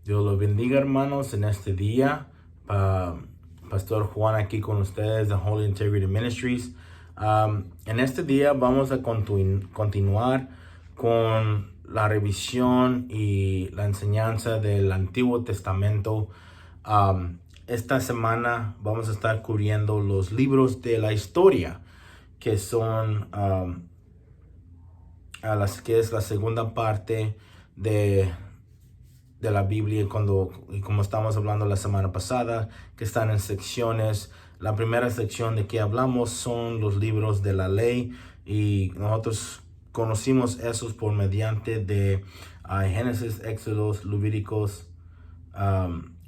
Dios los bendiga, hermanos, en este día. Pastor Juan aquí con ustedes de Holy Integrity Ministries. En este día vamos a continuar con la revisión y la enseñanza del Antiguo Testamento. Esta semana vamos a estar cubriendo los libros de la historia, que son que es la segunda parte de la Biblia, y como estamos hablando la semana pasada, que están en secciones. La primera sección de que hablamos son los libros de la ley, y nosotros conocimos esos por mediante de Génesis, Éxodos, Levíticos,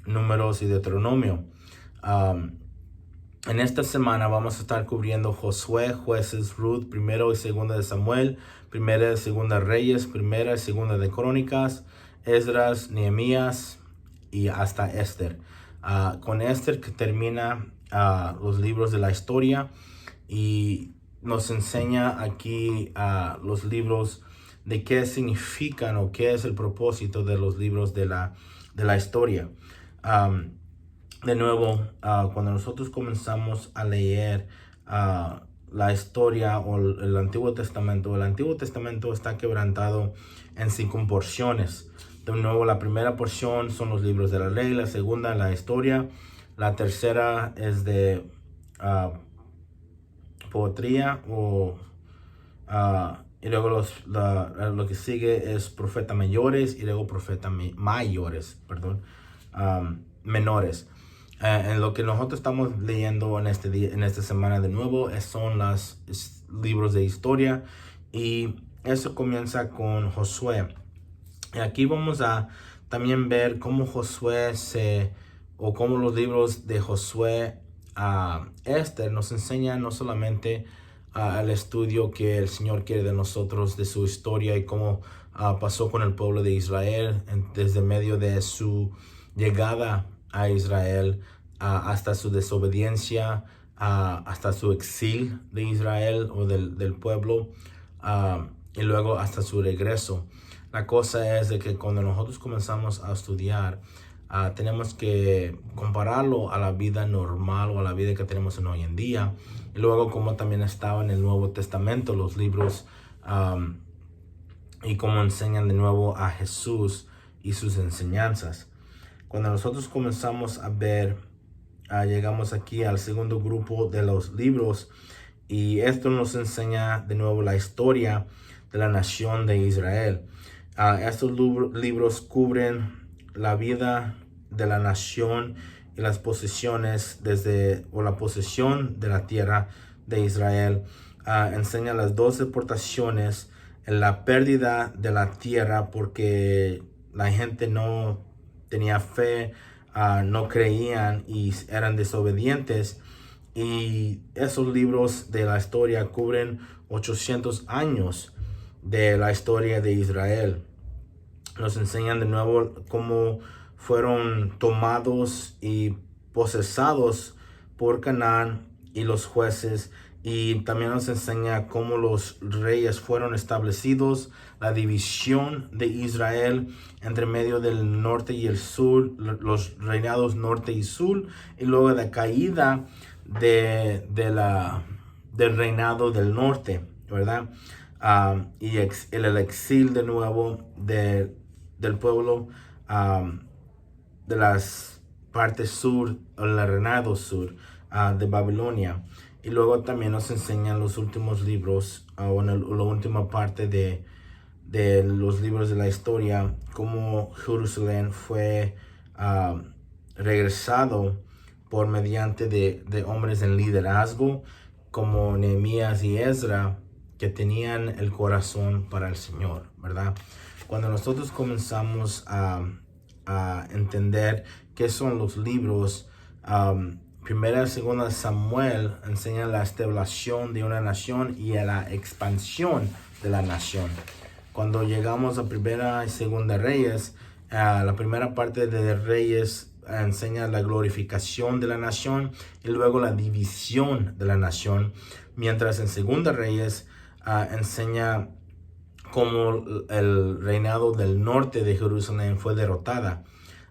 Números y Deuteronomio. En esta semana vamos a estar cubriendo Josué, Jueces, Ruth, Primero y Segunda de Samuel, Primera y Segunda Reyes, Primera y Segunda de Crónicas, Esdras, Nehemías y hasta Esther. Con Esther que termina los libros de la historia y nos enseña aquí los libros de qué significan o qué es el propósito de los libros de la historia. De nuevo, cuando nosotros comenzamos a leer la historia o el Antiguo Testamento está quebrantado en 5 porciones. De nuevo, la primera porción son los libros de la ley, la segunda la historia, la tercera es de poetría y luego lo que sigue es profeta mayores y luego profeta menores. En lo que nosotros estamos leyendo en esta semana de nuevo son los libros de historia, y eso comienza con Josué. Y aquí vamos a también ver cómo cómo los libros de Josué Esther nos enseñan no solamente el estudio que el Señor quiere de nosotros, de su historia y cómo pasó con el pueblo de Israel desde medio de su llegada a Israel hasta su desobediencia, hasta su exilio de Israel o del pueblo, y luego hasta su regreso. La cosa es de que cuando nosotros comenzamos a estudiar, tenemos que compararlo a la vida normal o a la vida que tenemos hoy en día, y luego como también estaba en el Nuevo Testamento los libros, y cómo enseñan de nuevo a Jesús y sus enseñanzas. Cuando nosotros comenzamos a ver, llegamos aquí al segundo grupo de los libros, y esto nos enseña de nuevo la historia de la nación de Israel. Estos libros cubren la vida de la nación y las posesiones la posesión de la tierra de Israel. Enseña las 2 deportaciones, la pérdida de la tierra porque la gente no tenía fe, no creían y eran desobedientes. Y esos libros de la historia cubren 800 años de la historia de Israel. Nos enseñan de nuevo cómo fueron tomados y posesados por Canaán y los jueces, y también nos enseña cómo los reyes fueron establecidos, la división de Israel entre medio del norte y el sur, los reinados norte y sur, y luego la caída del reinado del norte, ¿verdad? Y el exilio de nuevo del pueblo de las partes sur, el reinado sur de Babilonia. Y luego también nos enseñan los últimos libros, o la última parte de los libros de la historia, cómo Jerusalén fue regresado por mediante de hombres en liderazgo como Nehemías y Ezra, que tenían el corazón para el Señor, ¿verdad? Cuando nosotros comenzamos a entender qué son los libros, Primera y Segunda Samuel enseñan la establección de una nación y la expansión de la nación. Cuando llegamos a Primera y Segunda Reyes, la primera parte de Reyes enseña la glorificación de la nación y luego la división de la nación, mientras en Segunda Reyes enseña cómo el reinado del norte de Jerusalén fue derrotada.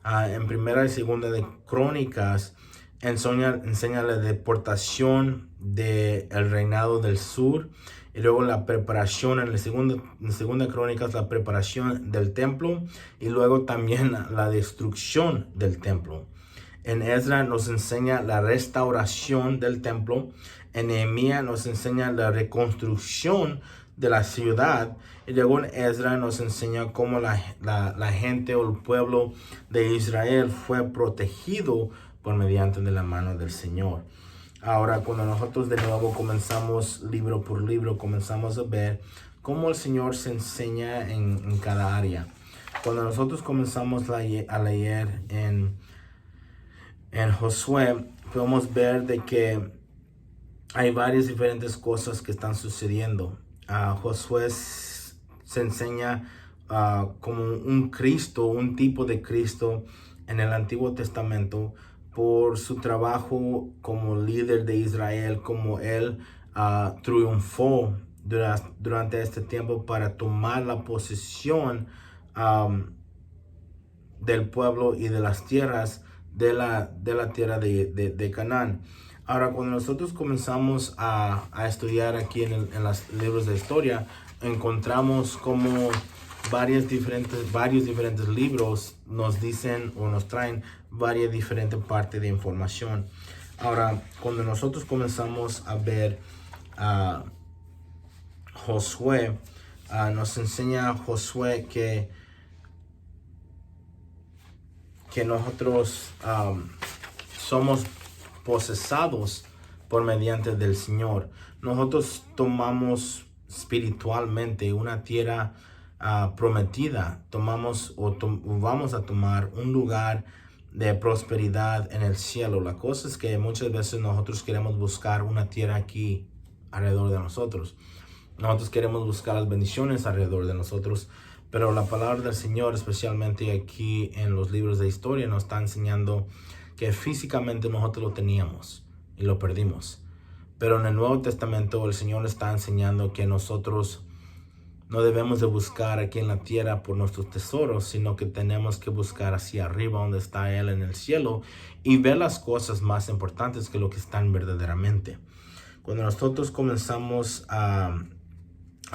En primera y segunda de Crónicas enseña la deportación del reinado del sur, y luego la preparación en segunda Crónicas, la preparación del templo, y luego también la destrucción del templo. En Ezra nos enseña la restauración del templo. En Nehemías nos enseña la reconstrucción de la ciudad. Y luego en Ezra nos enseña cómo la gente o el pueblo de Israel fue protegido por mediante de la mano del Señor. Ahora, cuando nosotros de nuevo comenzamos libro por libro, comenzamos a ver cómo el Señor se enseña en cada área. Cuando nosotros comenzamos a leer en Josué, podemos ver de que hay varias diferentes cosas que están sucediendo. Josué se enseña como un Cristo, un tipo de Cristo en el Antiguo Testamento, por su trabajo como líder de Israel, como él triunfó durante este tiempo para tomar la posesión del pueblo y de las tierras de la tierra de Canaán. Ahora, cuando nosotros comenzamos a estudiar aquí en los libros de historia, encontramos como varios diferentes libros nos dicen o nos traen varias diferentes partes de información. Ahora, cuando nosotros comenzamos a ver Josué, nos enseña Josué que nosotros somos posesados por mediante del Señor. Nosotros tomamos espiritualmente una tierra prometida. Vamos a tomar un lugar de prosperidad en el cielo. La cosa es que muchas veces nosotros queremos buscar una tierra aquí alrededor de nosotros. Nosotros queremos buscar las bendiciones alrededor de nosotros, pero la palabra del Señor, especialmente aquí en los libros de historia, nos está enseñando que físicamente nosotros lo teníamos y lo perdimos. Pero en el Nuevo Testamento el Señor está enseñando que nosotros no debemos de buscar aquí en la tierra por nuestros tesoros, sino que tenemos que buscar hacia arriba donde está Él en el cielo y ver las cosas más importantes que lo que están verdaderamente. Cuando nosotros comenzamos a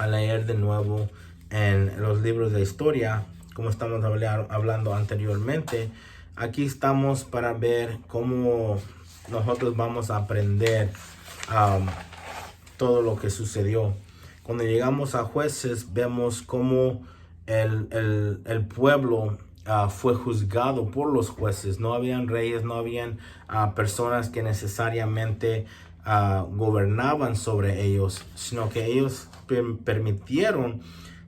leer de nuevo en los libros de historia, como estamos hablando anteriormente, aquí estamos para ver cómo nosotros vamos a aprender todo lo que sucedió. Cuando llegamos a Jueces, vemos cómo el pueblo fue juzgado por los jueces. No habían reyes, no habían personas que necesariamente gobernaban sobre ellos, sino que ellos permitieron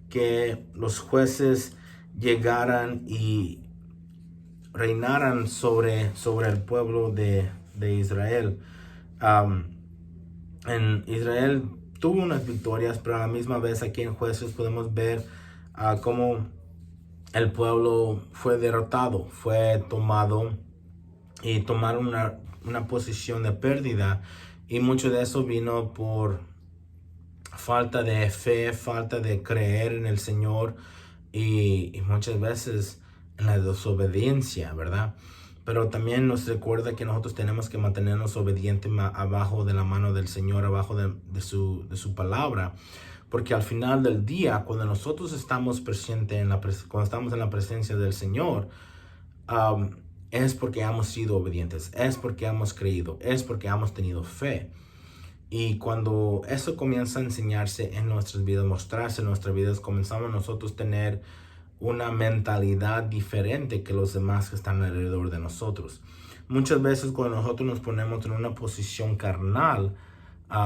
que los jueces llegaran y reinaran sobre el pueblo de Israel. En Israel tuvo unas victorias, pero a la misma vez aquí en Jueces podemos ver cómo el pueblo fue derrotado, fue tomado y tomaron una posición de pérdida, y mucho de eso vino por falta de fe, falta de creer en el Señor y muchas veces en la desobediencia, ¿verdad? Pero también nos recuerda que nosotros tenemos que mantenernos obedientes abajo de la mano del Señor, abajo de su palabra. Porque al final del día, cuando nosotros estamos presentes, cuando estamos en la presencia del Señor, es porque hemos sido obedientes, es porque hemos creído, es porque hemos tenido fe. Y cuando eso comienza a enseñarse en nuestras vidas, mostrarse en nuestras vidas, comenzamos nosotros a tener una mentalidad diferente que los demás que están alrededor de nosotros. Muchas veces cuando nosotros nos ponemos en una posición carnal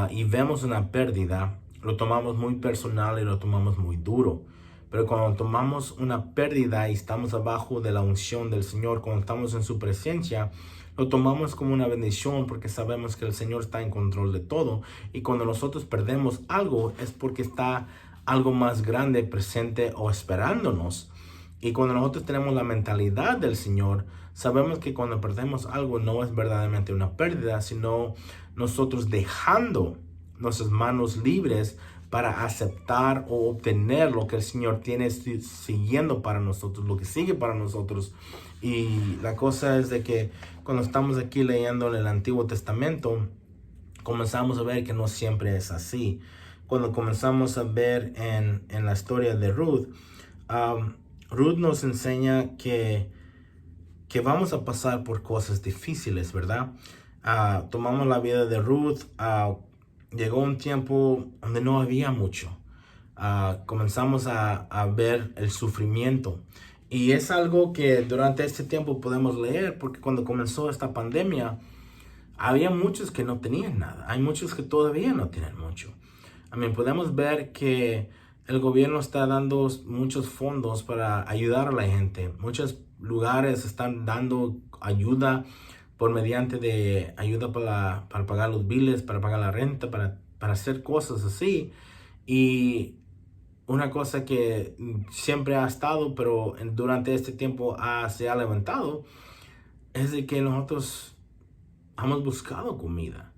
y vemos una pérdida, lo tomamos muy personal y lo tomamos muy duro. Pero cuando tomamos una pérdida y estamos abajo de la unción del Señor, cuando estamos en su presencia, lo tomamos como una bendición porque sabemos que el Señor está en control de todo. Y cuando nosotros perdemos algo es porque está algo más grande presente o esperándonos. Y cuando nosotros tenemos la mentalidad del Señor, sabemos que cuando perdemos algo no es verdaderamente una pérdida, sino nosotros dejando nuestras manos libres para aceptar o obtener lo que el Señor tiene siguiendo para nosotros, lo que sigue para nosotros. Y la cosa es de que cuando estamos aquí leyendo en el Antiguo Testamento, comenzamos a ver que no siempre es así. Cuando comenzamos a ver en la historia de Ruth, Ruth nos enseña que vamos a pasar por cosas difíciles, ¿verdad? Tomamos la vida de Ruth, llegó un tiempo donde no había mucho. Comenzamos a ver el sufrimiento. Y es algo que durante este tiempo podemos leer, porque cuando comenzó esta pandemia, había muchos que no tenían nada. Hay muchos que todavía no tienen mucho. Podemos ver que el gobierno está dando muchos fondos para ayudar a la gente. Muchos lugares están dando ayuda por mediante de ayuda para pagar los biles, para pagar la renta, para hacer cosas así. Y una cosa que siempre ha estado, pero durante este tiempo se ha levantado, es de que nosotros hemos buscado comida.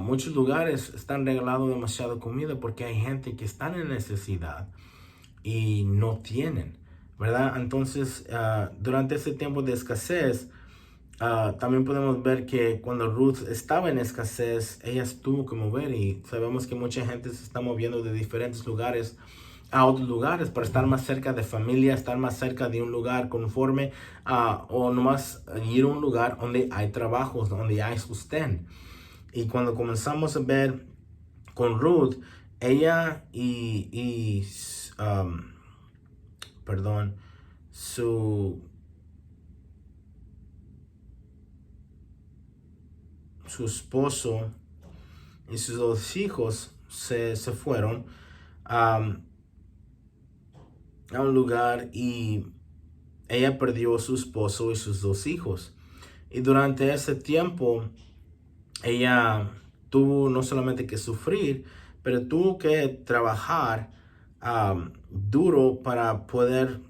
Muchos lugares están regalando demasiada comida porque hay gente que está en necesidad y no tienen, ¿verdad? Entonces, durante ese tiempo de escasez, también podemos ver que cuando Ruth estaba en escasez, ella tuvo que mover, y sabemos que mucha gente se está moviendo de diferentes lugares a otros lugares para estar más cerca de familia, estar más cerca de un lugar conforme, o nomás ir a un lugar donde hay trabajos, donde hay sustento. Y cuando comenzamos a ver con Ruth, ella su esposo y sus dos hijos se fueron a un lugar, y ella perdió a su esposo y sus dos hijos. Y durante ese tiempo, ella tuvo no solamente que sufrir, pero tuvo que trabajar duro para poder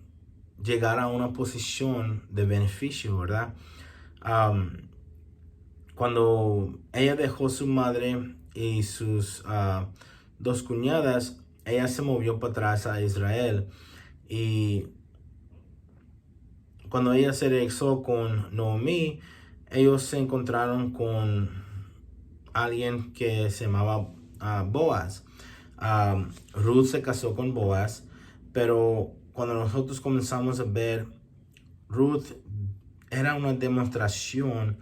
llegar a una posición de beneficio, ¿verdad? Cuando ella dejó su madre y sus dos cuñadas, ella se movió para atrás a Israel. Y cuando ella se regresó con Noemí, ellos se encontraron con alguien que se llamaba Boaz. Ruth se casó con Boaz, pero cuando nosotros comenzamos a ver, Ruth era una demostración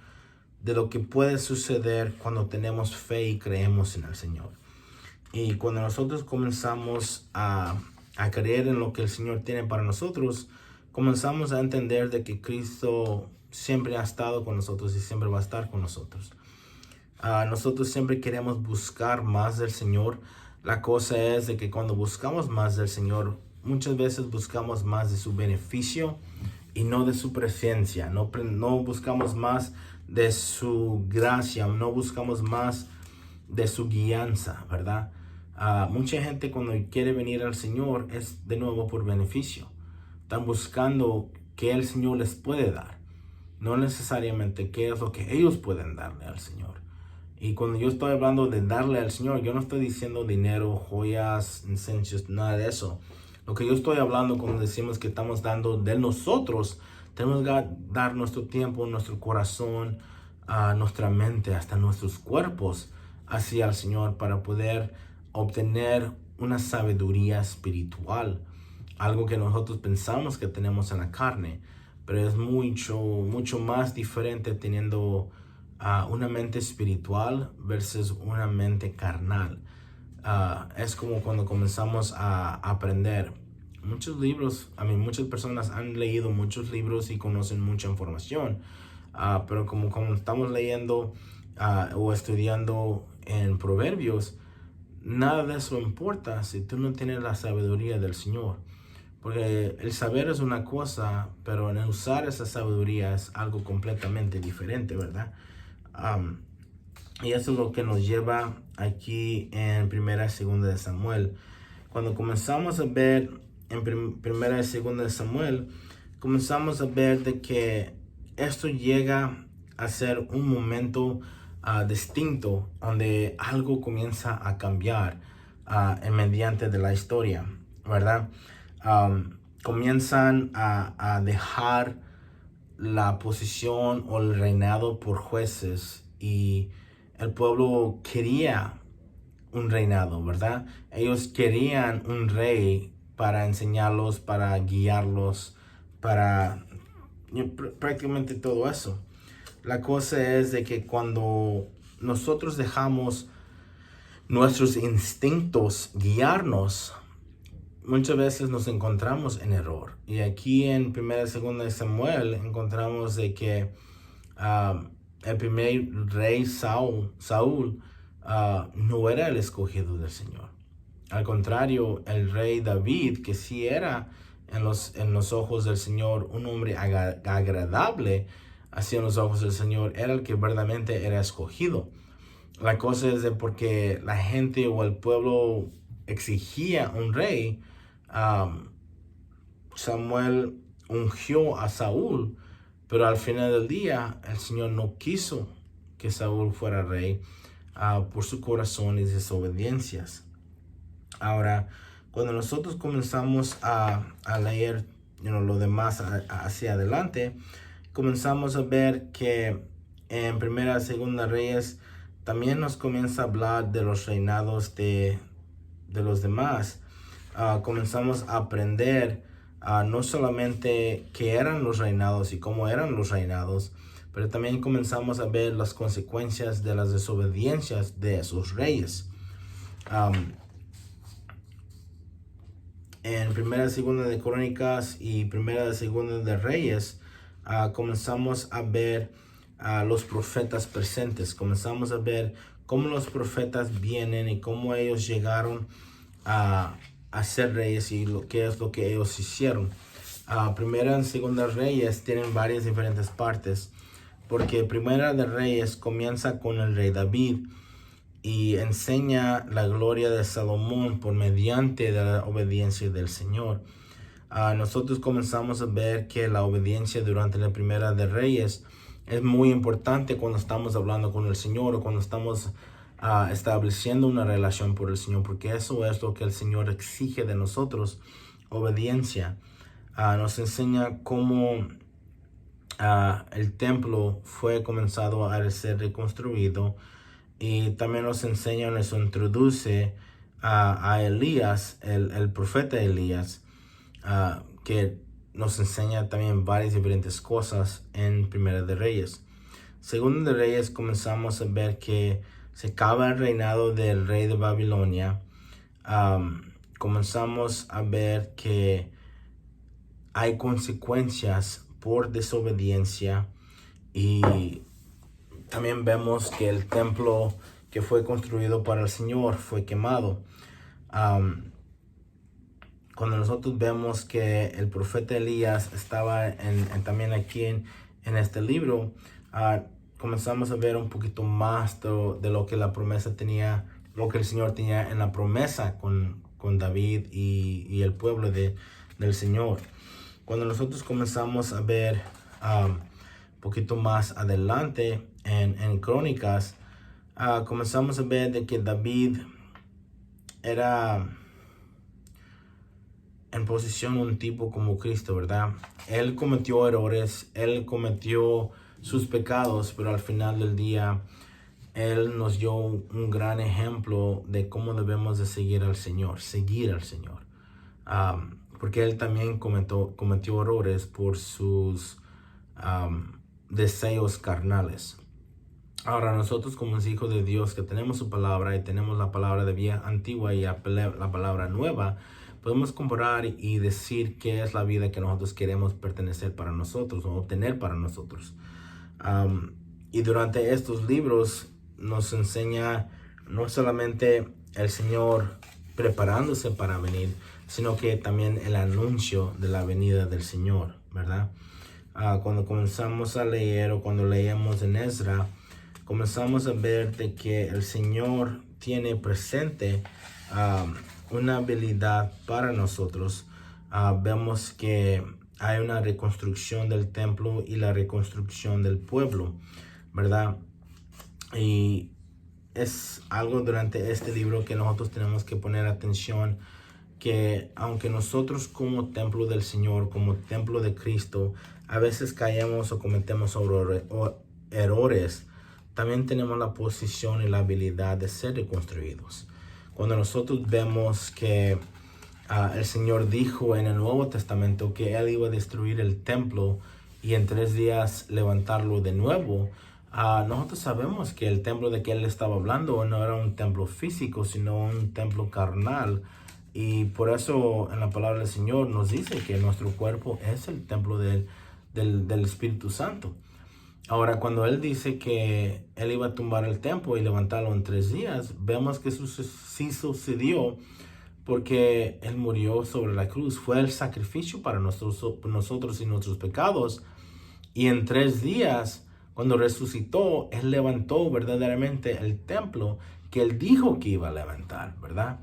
de lo que puede suceder cuando tenemos fe y creemos en el Señor. Y cuando nosotros comenzamos a creer en lo que el Señor tiene para nosotros, comenzamos a entender de que Cristo siempre ha estado con nosotros y siempre va a estar con nosotros. Nosotros siempre queremos buscar más del Señor. La cosa es de que cuando buscamos más del Señor, muchas veces buscamos más de su beneficio y no de su presencia. No buscamos más de su gracia, no buscamos más de su guianza, ¿verdad? Mucha gente cuando quiere venir al Señor es de nuevo por beneficio. Están buscando qué el Señor les puede dar, no necesariamente qué es lo que ellos pueden darle al Señor. Y cuando yo estoy hablando de darle al Señor, yo no estoy diciendo dinero, joyas, incensos, nada de eso. Lo que yo estoy hablando cuando decimos que estamos dando de nosotros, tenemos que dar nuestro tiempo, nuestro corazón, nuestra mente, hasta nuestros cuerpos hacia el Señor para poder obtener una sabiduría espiritual. Algo que nosotros pensamos que tenemos en la carne, pero es mucho más diferente teniendo una mente espiritual versus una mente carnal. Es como cuando comenzamos a aprender. Muchos libros, muchas personas han leído muchos libros y conocen mucha información, pero como estamos leyendo o estudiando en Proverbios, nada de eso importa si tú no tienes la sabiduría del Señor. Porque el saber es una cosa, pero en usar esa sabiduría es algo completamente diferente, ¿verdad? Y eso es lo que nos lleva aquí en Primera y Segunda de Samuel. Cuando comenzamos a ver en Primera y Segunda de Samuel, comenzamos a ver de que esto llega a ser un momento distinto donde algo comienza a cambiar. en mediante de la historia, ¿verdad? Comienzan a dejar la posición o el reinado por jueces, y el pueblo quería un reinado, ¿verdad? Ellos querían un rey para enseñarlos, para guiarlos, para prácticamente todo eso. La cosa es de que cuando nosotros dejamos nuestros instintos guiarnos, muchas veces nos encontramos en error. Y aquí en 1 y 2 de Samuel encontramos de que el primer rey Saúl no era el escogido del Señor. Al contrario, el rey David, que sí era en los ojos del Señor un hombre agradable hacia los ojos del Señor, era el que verdaderamente era escogido. La cosa es de porque la gente o el pueblo exigía un rey, Samuel ungió a Saúl, pero al final del día el Señor no quiso que Saúl fuera rey por su corazón y desobediencias. Ahora, cuando nosotros comenzamos a leer lo demás hacia adelante, comenzamos a ver que en 1 y 2 Reyes también nos comienza a hablar de los reinados de los demás. Comenzamos a aprender no solamente qué eran los reinados y cómo eran los reinados, pero también comenzamos a ver las consecuencias de las desobediencias de esos reyes. En 1 y 2 de Crónicas y 1 y 2 de Reyes, comenzamos a ver los profetas presentes. Comenzamos a ver cómo los profetas vienen y cómo ellos llegaron a ser reyes y qué es lo que ellos hicieron. 1 y 2 Reyes tienen varias diferentes partes, porque 1 de Reyes comienza con el rey David y enseña la gloria de Salomón por mediante de la obediencia del Señor. Nosotros comenzamos a ver que la obediencia durante la 1 de Reyes es muy importante cuando estamos hablando con el Señor o cuando estamos estableciendo una relación por el Señor, porque eso es lo que el Señor exige de nosotros, obediencia. Nos enseña cómo el templo fue comenzado a ser reconstruido, y también nos enseña, nos introduce a Elías, el profeta Elías, que nos enseña también varias diferentes cosas en 1 de Reyes. 2 de Reyes comenzamos a ver que se acaba el reinado del rey de Babilonia. Comenzamos a ver que hay consecuencias por desobediencia, y también vemos que el templo que fue construido para el Señor fue quemado. Cuando nosotros vemos que el profeta Elías estaba también aquí en este libro, comenzamos a ver un poquito más de lo que la promesa tenía, lo que el Señor tenía en la promesa con David y el pueblo del Señor. Cuando nosotros comenzamos a ver un poquito más adelante en Crónicas, comenzamos a ver de que David era en posición un tipo como Cristo, ¿verdad? Él cometió errores, él cometió sus pecados, pero al final del día él nos dio un gran ejemplo de cómo debemos de seguir al Señor. Porque él también cometió errores por sus deseos carnales. Ahora, nosotros como hijos de Dios que tenemos su palabra y tenemos la palabra de vida antigua y la palabra nueva, podemos comparar y decir qué es la vida que nosotros queremos pertenecer para nosotros o obtener para nosotros. Y durante estos libros nos enseña no solamente el Señor preparándose para venir, sino que también el anuncio de la venida del Señor, ¿verdad? Cuando comenzamos a leer o cuando leemos en Ezra, comenzamos a ver de que el Señor tiene presente una habilidad para nosotros. Vemos que hay una reconstrucción del templo y la reconstrucción del pueblo, ¿verdad? Y es algo durante este libro que nosotros tenemos que poner atención, que aunque nosotros como templo del Señor, como templo de Cristo, a veces caemos o cometemos errores, también tenemos la posición y la habilidad de ser reconstruidos. Cuando nosotros vemos que el Señor dijo en el Nuevo Testamento que Él iba a destruir el templo y en 3 días levantarlo de nuevo, nosotros sabemos que el templo de que Él estaba hablando no era un templo físico, sino un templo carnal. Y por eso en la palabra del Señor nos dice que nuestro cuerpo es el templo del Espíritu Santo. Ahora, cuando Él dice que Él iba a tumbar el templo y levantarlo en 3 días, vemos que eso sí sucedió porque Él murió sobre la cruz. Fue el sacrificio para nosotros y nuestros pecados. Y en 3 días, cuando resucitó, Él levantó verdaderamente el templo que Él dijo que iba a levantar, ¿verdad?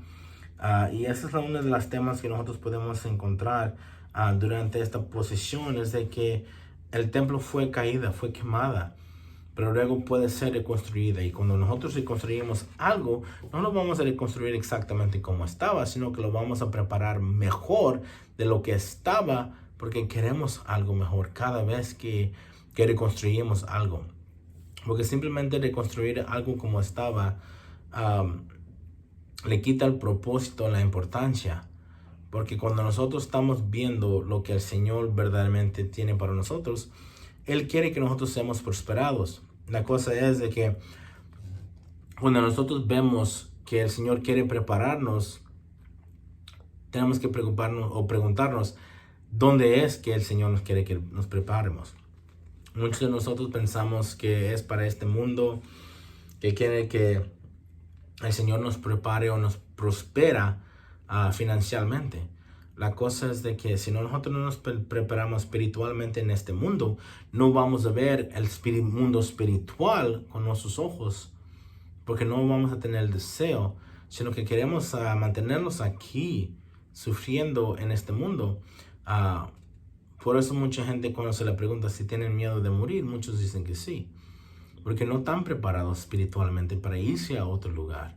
Y ese es uno de los temas que nosotros podemos encontrar durante esta posesión, es de que el templo fue caída, fue quemada, pero luego puede ser reconstruida. Y cuando nosotros reconstruimos algo, no lo vamos a reconstruir exactamente como estaba, sino que lo vamos a preparar mejor de lo que estaba, porque queremos algo mejor cada vez que reconstruimos algo. Porque simplemente reconstruir algo como estaba le quita el propósito, la importancia. Porque cuando nosotros estamos viendo lo que el Señor verdaderamente tiene para nosotros, Él quiere que nosotros seamos prosperados. La cosa es de que cuando nosotros vemos que el Señor quiere prepararnos, tenemos que preocuparnos o preguntarnos dónde es que el Señor nos quiere que nos preparemos. Muchos de nosotros pensamos que es para este mundo, que quiere que el Señor nos prepare o nos prospera financieramente. La cosa es de que si nosotros no nos preparamos espiritualmente en este mundo, no vamos a ver el mundo espiritual con nuestros ojos, porque no vamos a tener el deseo, sino que queremos mantenernos aquí sufriendo en este mundo. Por eso mucha gente, cuando se le pregunta si tienen miedo de morir, muchos dicen que sí, porque no están preparados espiritualmente para irse a otro lugar.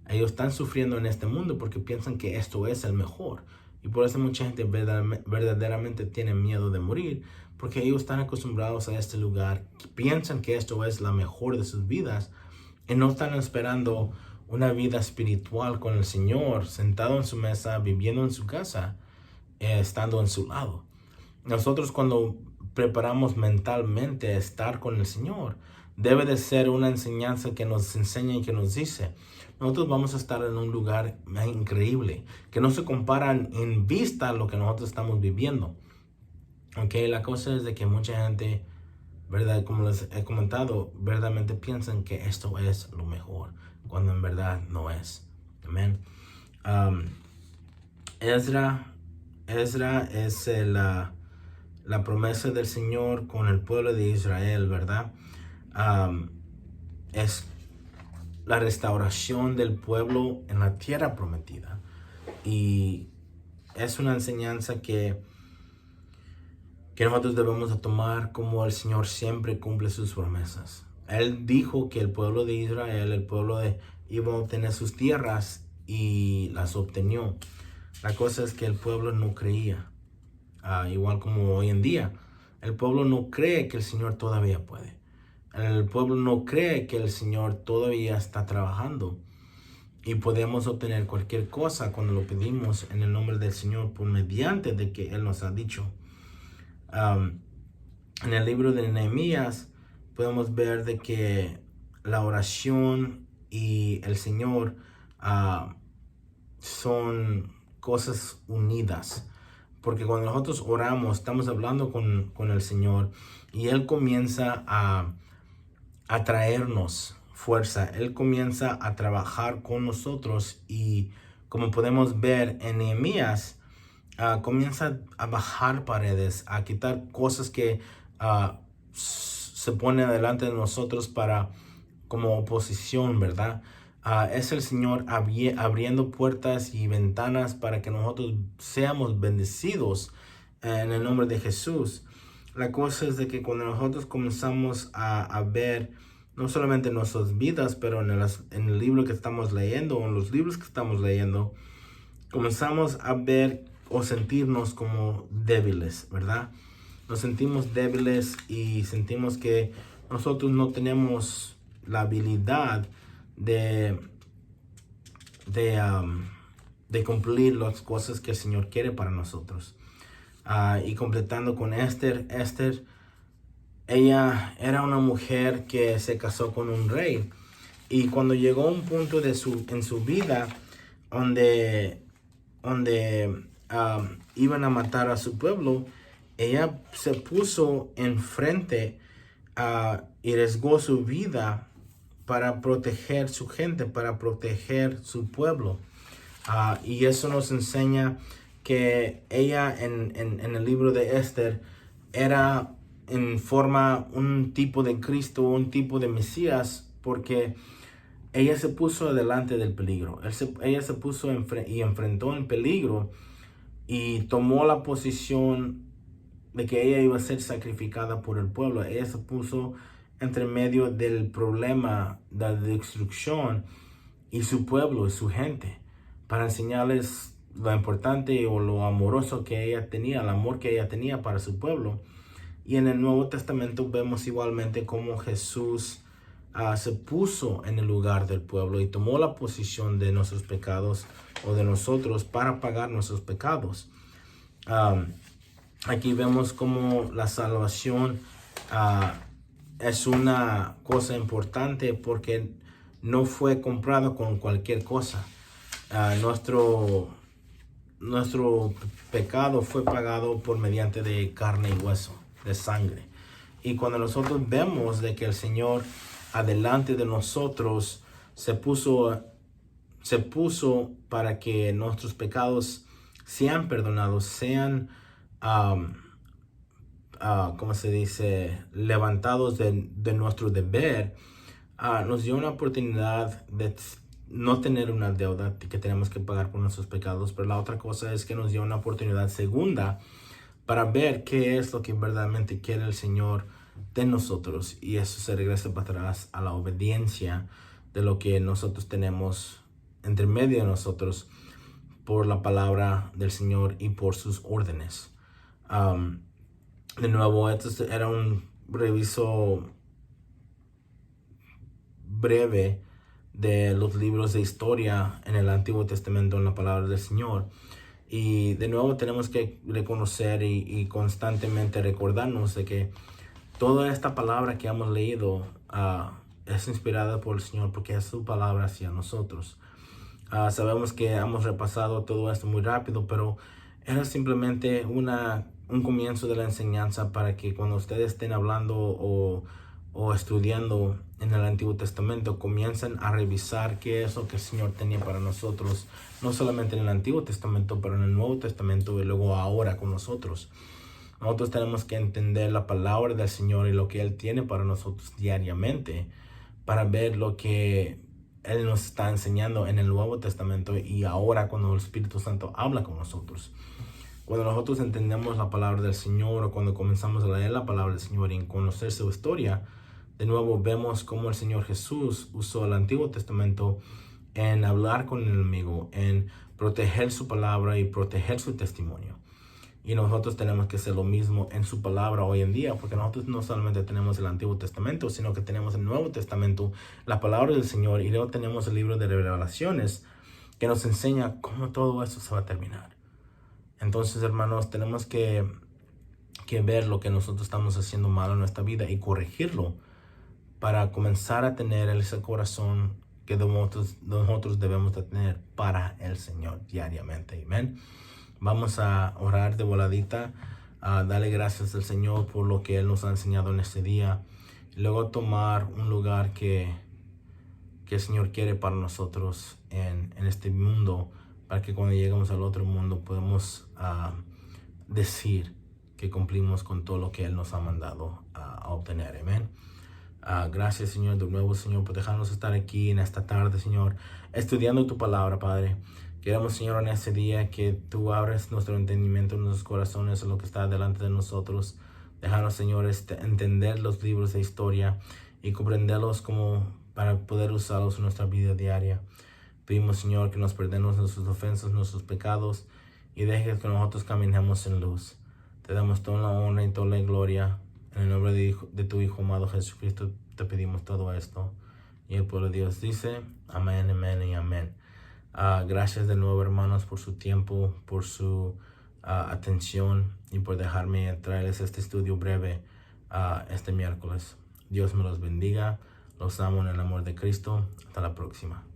Ellos están sufriendo en este mundo porque piensan que esto es el mejor. Y por eso mucha gente verdaderamente tiene miedo de morir, porque ellos están acostumbrados a este lugar, piensan que esto es la mejor de sus vidas y no están esperando una vida espiritual con el Señor, sentado en su mesa, viviendo en su casa, estando en su lado. Nosotros cuando preparamos mentalmente estar con el Señor, debe de ser una enseñanza que nos enseña y que nos dice, nosotros vamos a estar en un lugar increíble, que no se comparan en vista a lo que nosotros estamos viviendo. Okay, la cosa es de que mucha gente, ¿verdad? Como les he comentado, verdaderamente piensan que esto es lo mejor, cuando en verdad no es. Amén. Ezra es la promesa del Señor con el pueblo de Israel, ¿verdad? Es la restauración del pueblo en la tierra prometida. Y es una enseñanza que nosotros debemos de tomar, como el Señor siempre cumple sus promesas. Él dijo que el pueblo de Israel, iba a obtener sus tierras y las obtenió. La cosa es que el pueblo no creía. Igual como hoy en día, el pueblo no cree que el Señor todavía puede. El pueblo no cree que el Señor todavía está trabajando y podemos obtener cualquier cosa cuando lo pedimos en el nombre del Señor por mediante de que Él nos ha dicho. En el libro de Nehemías podemos ver de que la oración y el Señor son cosas unidas. Porque cuando nosotros oramos, estamos hablando con el Señor y Él comienza a traernos fuerza. Él comienza a trabajar con nosotros y como podemos ver en Nehemías, comienza a bajar paredes, a quitar cosas que se ponen delante de nosotros como oposición, ¿verdad? Es el Señor abriendo puertas y ventanas para que nosotros seamos bendecidos en el nombre de Jesús. La cosa es de que cuando nosotros comenzamos a ver no solamente en nuestras vidas, pero en el libro que estamos leyendo, o en los libros que estamos leyendo, comenzamos a ver o sentirnos como débiles, ¿verdad? Nos sentimos débiles y sentimos que nosotros no tenemos la habilidad de cumplir las cosas que el Señor quiere para nosotros. Y completando con Esther, ella era una mujer que se casó con un rey. Y cuando llegó a un punto en su vida donde iban a matar a su pueblo, ella se puso enfrente y arriesgó su vida para proteger su gente, para proteger su pueblo. Y eso nos enseña que ella en el libro de Esther era en forma un tipo de Cristo, un tipo de Mesías, porque ella se puso delante del peligro. Ella se puso y enfrentó el peligro y tomó la posición de que ella iba a ser sacrificada por el pueblo. Ella se puso entre medio del problema de la destrucción y su pueblo y su gente, para enseñarles lo importante o lo amoroso que ella tenía, el amor que ella tenía para su pueblo. Y en el Nuevo Testamento vemos igualmente cómo Jesús se puso en el lugar del pueblo y tomó la posición de nuestros pecados o de nosotros para pagar nuestros pecados. Aquí vemos cómo la salvación es una cosa importante, porque no fue comprado con cualquier cosa. Nuestro pecado fue pagado por mediante de carne y hueso, de sangre. Y cuando nosotros vemos de que el Señor adelante de nosotros se puso para que nuestros pecados sean perdonados, sean ¿cómo se dice?, levantados de nuestro deber, nos dio una oportunidad de no tener una deuda que tenemos que pagar por nuestros pecados. Pero la otra cosa es que nos dio una oportunidad segunda para ver qué es lo que verdaderamente quiere el Señor de nosotros, y eso se regresa para atrás a la obediencia de lo que nosotros tenemos entre medio de nosotros por la palabra del Señor y por sus órdenes. De nuevo, esto era un reviso breve de los libros de historia en el Antiguo Testamento en la palabra del Señor. Y de nuevo tenemos que reconocer y constantemente recordarnos de que toda esta palabra que hemos leído es inspirada por el Señor, porque es su palabra hacia nosotros. Sabemos que hemos repasado todo esto muy rápido, pero era simplemente un comienzo de la enseñanza para que cuando ustedes estén hablando o estudiando en el Antiguo Testamento, comiencen a revisar qué es lo que el Señor tenía para nosotros, no solamente en el Antiguo Testamento, pero en el Nuevo Testamento y luego ahora con nosotros. Nosotros tenemos que entender la palabra del Señor y lo que Él tiene para nosotros diariamente, para ver lo que Él nos está enseñando en el Nuevo Testamento y ahora cuando el Espíritu Santo habla con nosotros. Cuando nosotros entendemos la palabra del Señor, o cuando comenzamos a leer la palabra del Señor y en conocer su historia, de nuevo vemos cómo el Señor Jesús usó el Antiguo Testamento en hablar con el enemigo, en proteger su palabra y proteger su testimonio. Y nosotros tenemos que hacer lo mismo en su palabra hoy en día, porque nosotros no solamente tenemos el Antiguo Testamento, sino que tenemos el Nuevo Testamento, la palabra del Señor, y luego tenemos el libro de Revelaciones que nos enseña cómo todo eso se va a terminar. Entonces, hermanos, tenemos que ver lo que nosotros estamos haciendo mal en nuestra vida y corregirlo para comenzar a tener ese corazón que nosotros debemos de tener para el Señor diariamente. Amén. Vamos a orar de voladita, a darle gracias al Señor por lo que Él nos ha enseñado en este día. Y luego tomar un lugar que el Señor quiere para nosotros en este mundo, para que cuando lleguemos al otro mundo podamos decir que cumplimos con todo lo que Él nos ha mandado a obtener. Amén. Gracias, Señor, de nuevo, Señor, por dejarnos estar aquí en esta tarde, Señor, estudiando tu palabra, Padre. Queremos, Señor, en este día que tú abres nuestro entendimiento, nuestros corazones a lo que está delante de nosotros. Déjanos, Señor, entender los libros de historia y comprenderlos como para poder usarlos en nuestra vida diaria. Pedimos, Señor, que nos perdones nuestras ofensas, nuestros pecados, y dejes que nosotros caminemos en luz. Te damos toda la honra y toda la gloria. En el nombre de tu Hijo amado Jesucristo te pedimos todo esto. Y el pueblo de Dios dice, amén, amén y amén. Gracias de nuevo, hermanos, por su tiempo, por su atención y por dejarme traerles este estudio breve este miércoles. Dios me los bendiga. Los amo en el amor de Cristo. Hasta la próxima.